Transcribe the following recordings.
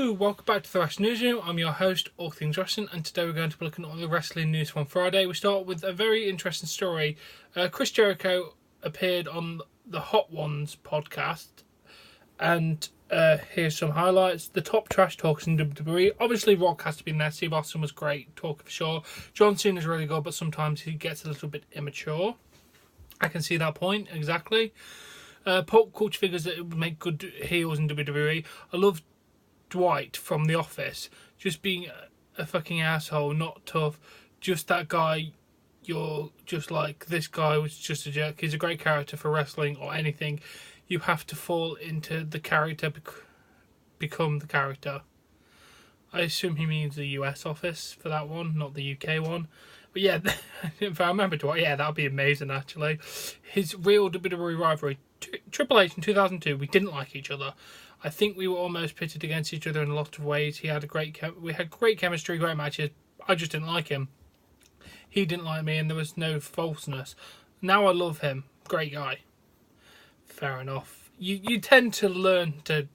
Hello, welcome back to the Wrestling Newsroom. I'm your host, All Things Wrestling, and today we're going to be looking at all the wrestling news from Friday. We start with a very interesting story. Chris Jericho appeared on the Hot Ones podcast, and here's some highlights. The top trash talks in WWE. Obviously, Rock has to be in there. Steve Austin was great, talking for sure. John Cena's really good, but sometimes he gets a little bit immature. I can see that point, exactly. Pop culture figures that would make good heels in WWE. I love Dwight from The Office, just being a fucking asshole, not tough, just that guy. You're just like, this guy was just a jerk. He's a great character for wrestling or anything. You have to fall into the character, become the character. I assume he means the US office for that one, not the UK one. But yeah, if I remember Dwight, yeah, that would be amazing actually. His real WWE rivalry, Triple H in 2002, we didn't like each other. I think we were almost pitted against each other in a lot of ways. We had great chemistry, great matches. I just didn't like him. He didn't like me, and there was no falseness. Now I love him. Great guy. Fair enough. You tend to learn to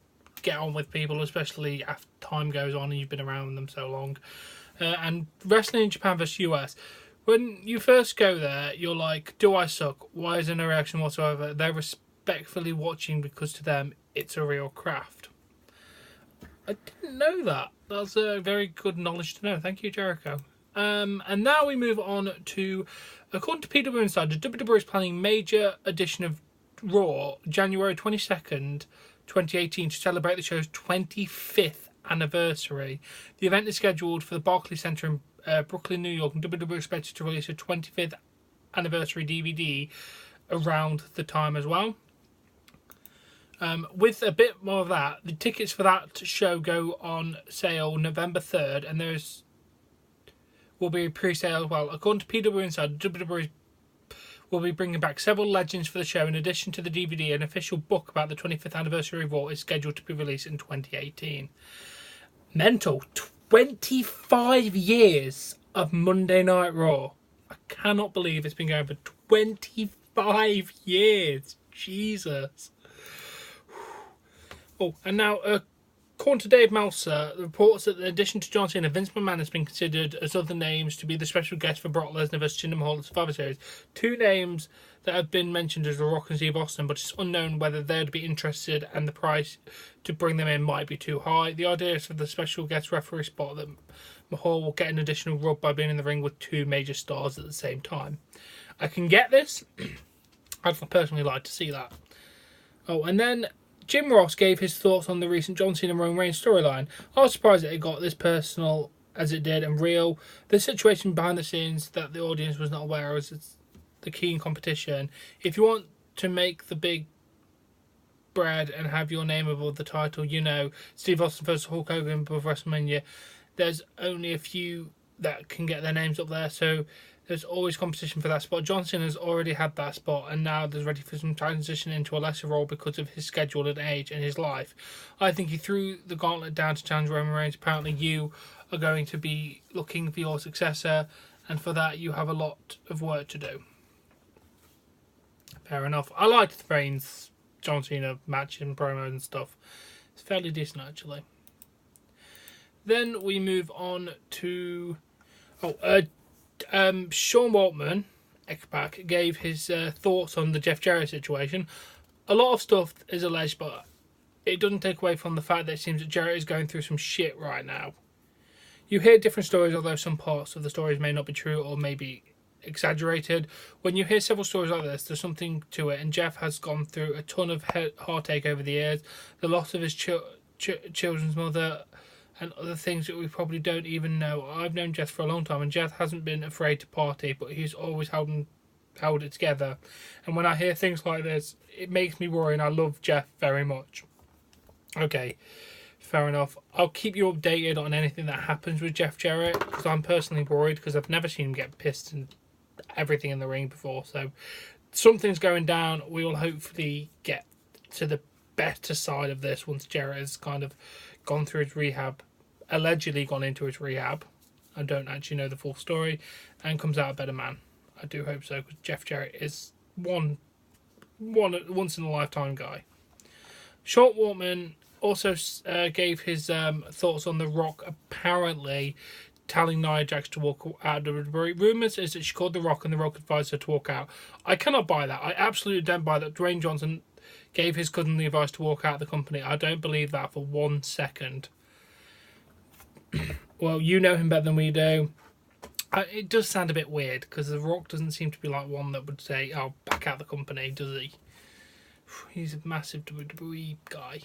get on with people, especially after time goes on and you've been around them so long. And wrestling in Japan versus US, when you first go there, you're like, do I suck? Why is there no reaction whatsoever? They're respectfully watching because to them, it's a real craft. I didn't know that. That's a very good knowledge to know. Thank you, Jericho. And now we move on to, according to PW Insider, WWE is planning major edition of Raw, January 22nd, 2018, to celebrate the show's 25th anniversary. The event is scheduled for the Barclays Center in Brooklyn, New York, and WWE is expected to release a 25th anniversary DVD around the time as well. With a bit more of that, the tickets for that show go on sale November 3rd, and will be a pre-sale as well. According to PW Insider, WWE will be bringing back several legends for the show. In addition to the DVD, an official book about the 25th anniversary of Raw is scheduled to be released in 2018. Mental. 25 years of Monday Night Raw. I cannot believe it's been going for 25 years. Jesus. Oh, and now, according to Dave Meltzer, the reports that in addition to John Cena, Vince McMahon has been considered as other names to be the special guest for Brock Lesnar vs. Jinder Mahal at Survivor Series. Two names that have been mentioned as The Rock and Steve Austin, but it's unknown whether they'd be interested and the price to bring them in might be too high. The idea is for the special guest referee spot that Mahal will get an additional rub by being in the ring with two major stars at the same time. I can get this. I'd personally like to see that. Oh, and then Jim Ross gave his thoughts on the recent John Cena Roman Reigns storyline. I was surprised that it got this personal as it did and real. The situation behind the scenes that the audience was not aware of is the key in competition. If you want to make the big bread and have your name above the title, Steve Austin versus Hulk Hogan above WrestleMania, there's only a few that can get their names up there, so there's always competition for that spot. John Cena's already had that spot, and now there's ready for some transition into a lesser role because of his schedule and age and his life. I think he threw the gauntlet down to challenge Roman Reigns. Apparently you are going to be looking for your successor, and for that you have a lot of work to do. Fair enough. I liked the Reigns John Cena match and promo and stuff. It's fairly decent actually. Then we move on to Sean Waltman, X-Pac, gave his thoughts on the Jeff Jarrett situation. A lot of stuff is alleged, but it doesn't take away from the fact that it seems that Jarrett is going through some shit right now. You hear different stories, although some parts of the stories may not be true or maybe exaggerated. When you hear several stories like this, there's something to it, and Jeff has gone through a ton of heartache over the years. The loss of his children's mother and other things that we probably don't even know. I've known Jeff for a long time, and Jeff hasn't been afraid to party, but he's always held it together. And when I hear things like this, it makes me worry, and I love Jeff very much. Okay, fair enough. I'll keep you updated on anything that happens with Jeff Jarrett, because I'm personally worried, because I've never seen him get pissed and everything in the ring before. So something's going down. We will hopefully get to the better side of this once Jarrett has kind of gone through his rehab, allegedly gone into his rehab. I don't actually know the full story, and comes out a better man. I do hope so, because Jeff Jarrett is one once in a lifetime guy. Sean Waltman also gave his thoughts on The Rock apparently telling Nia Jax to walk out of WWE. Rumours is that she called The Rock and The Rock advised her to walk out. I cannot buy that. I absolutely don't buy that Dwayne Johnson gave his cousin the advice to walk out of the company. I don't believe that for 1 second. Well, you know him better than we do. It does sound a bit weird because The Rock doesn't seem to be like one that would say, "Oh, back out the company," does he? He's a massive WWE guy.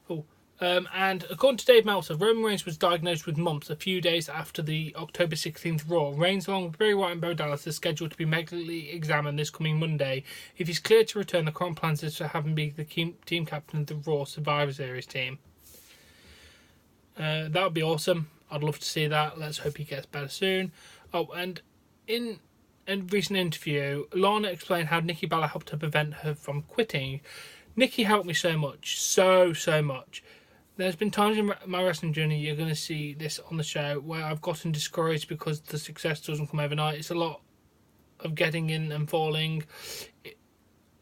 Oh, and according to Dave Meltzer, Roman Reigns was diagnosed with mumps a few days after the October 16th Raw. Reigns, along with Bray Wyatt and Bo Dallas, is scheduled to be medically examined this coming Monday. If he's cleared to return, the current plans is to have him be the team captain of the Raw Survivor Series team. That would be awesome. I'd love to see that. Let's hope he gets better soon. Oh, and in a recent interview, Lana explained how Nikki Bella helped her prevent her from quitting. Nikki helped me so much. So much. There's been times in my wrestling journey, you're going to see this on the show, where I've gotten discouraged because the success doesn't come overnight. It's a lot of getting in and falling.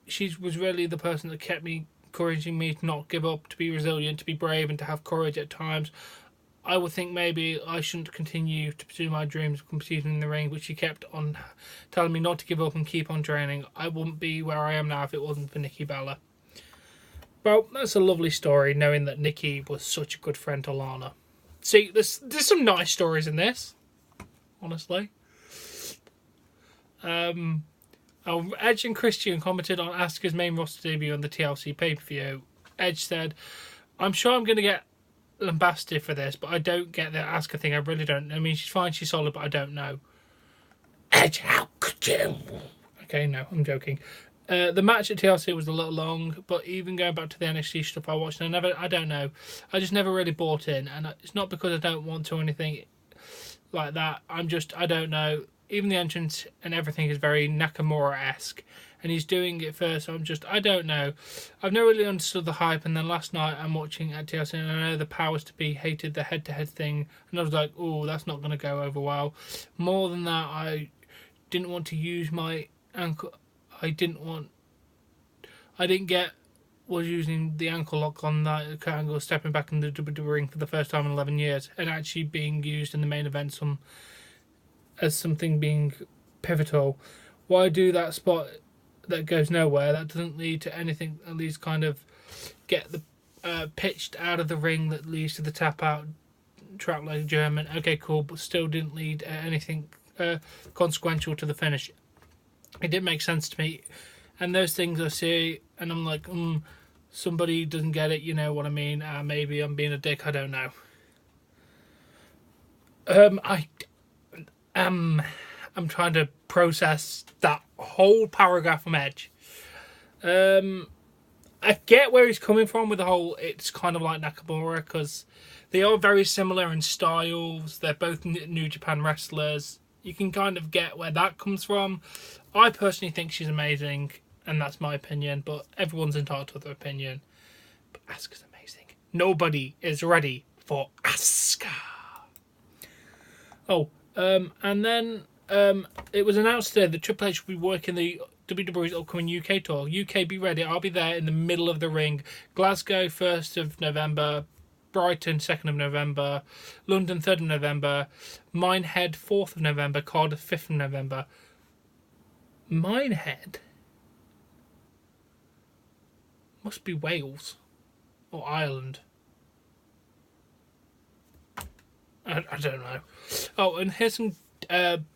She was really the person that kept me, encouraging me to not give up, to be resilient, to be brave, and to have courage at times. I would think maybe I shouldn't continue to pursue my dreams of competing in the ring, but she kept on telling me not to give up and keep on training. I wouldn't be where I am now if it wasn't for Nikki Bella. Well, that's a lovely story, knowing that Nikki was such a good friend to Lana. See, there's some nice stories in this, honestly. Edge and Christian commented on Asuka's main roster debut on the TLC pay-per-view. Edge said, "I'm sure I'm going to get lambasted for this, but I don't get the Asuka thing. I really don't. I mean, she's fine, she's solid, but I don't know." Edge, how could you? Okay, no, I'm joking. The match at TLC was a little long, but even going back to the NXT stuff I watched, I don't know. I just never really bought in, and it's not because I don't want to or anything like that. I don't know. Even the entrance and everything is very Nakamura-esque, and he's doing it first, so I don't know. I've never really understood the hype, and then last night I'm watching at TLC, and I know the powers to be hated the head-to-head thing, and I was like, oh, that's not going to go over well. More than that, I didn't want to use my ankle. I didn't get was using the ankle lock on that angle, stepping back in the WWE ring for the first time in 11 years, and actually being used in the main event as something being pivotal. Why do that spot that goes nowhere? That doesn't lead to anything. At least kind of get the pitched out of the ring that leads to the tap out trap like German. Okay, cool, but still didn't lead anything consequential to the finish. It didn't make sense to me, and those things I see, and I'm like, somebody doesn't get it. You know what I mean? Maybe I'm being a dick. I don't know. I'm trying to process that whole paragraph from Edge. I get where he's coming from with the whole, it's kind of like Nakamura, because they are very similar in styles. They're both New Japan wrestlers. You can kind of get where that comes from. I personally think she's amazing, and that's my opinion, but everyone's entitled to their opinion. But Asuka's amazing. Nobody is ready for Asuka. Oh, and then it was announced today that Triple H will be working the WWE's upcoming UK tour. UK, be ready. I'll be there in the middle of the ring. Glasgow, 1st of November. Brighton, 2nd of November. London, 3rd of November. Minehead, 4th of November. Cardiff, 5th of November. Minehead? Must be Wales. Or Ireland. I don't know. Oh, and here's some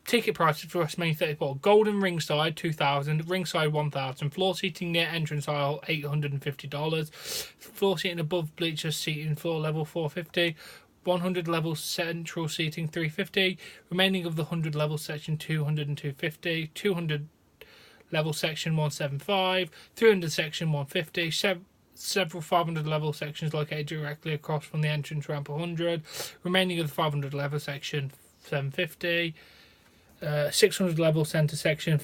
ticket prices for WrestleMania 34. Golden ringside, $2,000. Ringside, $1,000. Floor seating near entrance aisle, $850. Floor seating above bleachers seating floor level, $450. 100 level central seating, $350. Remaining of the 100 level section, $200 and $250. 200 level section, $175. 300 section, $150. Several 500 level sections located directly across from the entrance ramp, $100. Remaining of the 500 level section, $750. 600 level center section,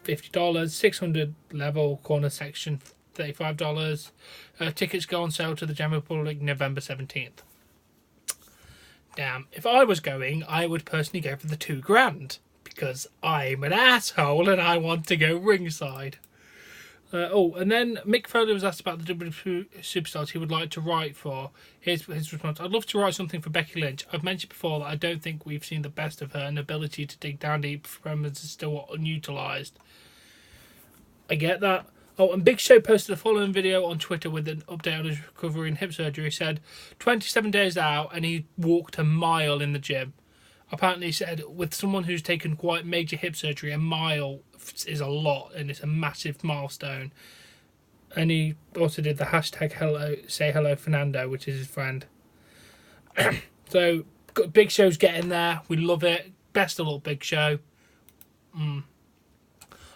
$50. 600 level corner section, $35. Tickets go on sale to the general public November 17th. Damn, if I was going, I would personally go for the $2,000 because I'm an asshole and I want to go ringside. And then Mick Foley was asked about the WWE superstars he would like to write for. His response: I'd love to write something for Becky Lynch. I've mentioned before that I don't think we've seen the best of her, and ability to dig down deep for moments is still unutilised. I get that. Oh, and Big Show posted the following video on Twitter with an update on his recovery and hip surgery. He said, 27 days out, and he walked a mile in the gym. Apparently, he said, with someone who's taken quite major hip surgery, a mile is a lot, and it's a massive milestone. And he also did the hashtag hello, say hello Fernando, which is his friend. So, Big Show's getting there. We love it. Best of luck, Big Show.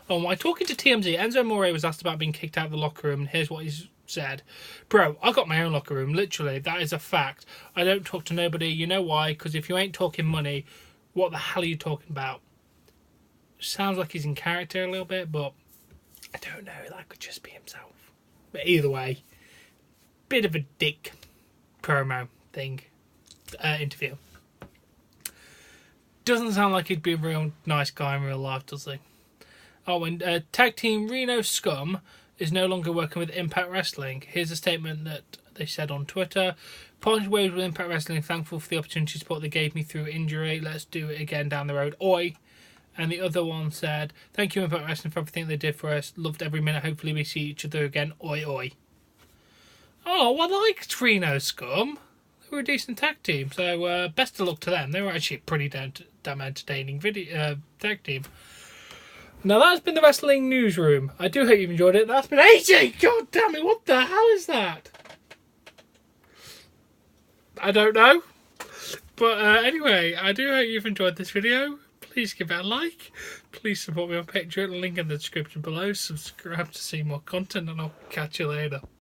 Oh, while talking to TMZ, Enzo Amore was asked about being kicked out of the locker room, and here's what he's said. Bro, I got my own locker room, literally. That is a fact. I don't talk to nobody. You know why? Because if you ain't talking money, what the hell are you talking about? Sounds like he's in character a little bit, but I don't know. That could just be himself. But either way, bit of a dick promo thing, interview. Doesn't sound like he'd be a real nice guy in real life, does he? Oh, and tag team Reno Scum is no longer working with Impact Wrestling. Here's a statement that they said on Twitter. Parted ways with Impact Wrestling. Thankful for the opportunity to support they gave me through injury. Let's do it again down the road. Oi. And the other one said, thank you Impact Wrestling for everything they did for us. Loved every minute. Hopefully we see each other again. Oi, oi. Oh, well, I liked Reno Scum. They were a decent tag team. So best of luck to them. They were actually a pretty damn entertaining tag team. Now that's been the Wrestling Newsroom. I do hope you've enjoyed it. That's been 80! God damn it, what the hell is that? I don't know. But anyway, I do hope you've enjoyed this video. Please give it a like. Please support me on Patreon. Link in the description below. Subscribe to see more content, and I'll catch you later.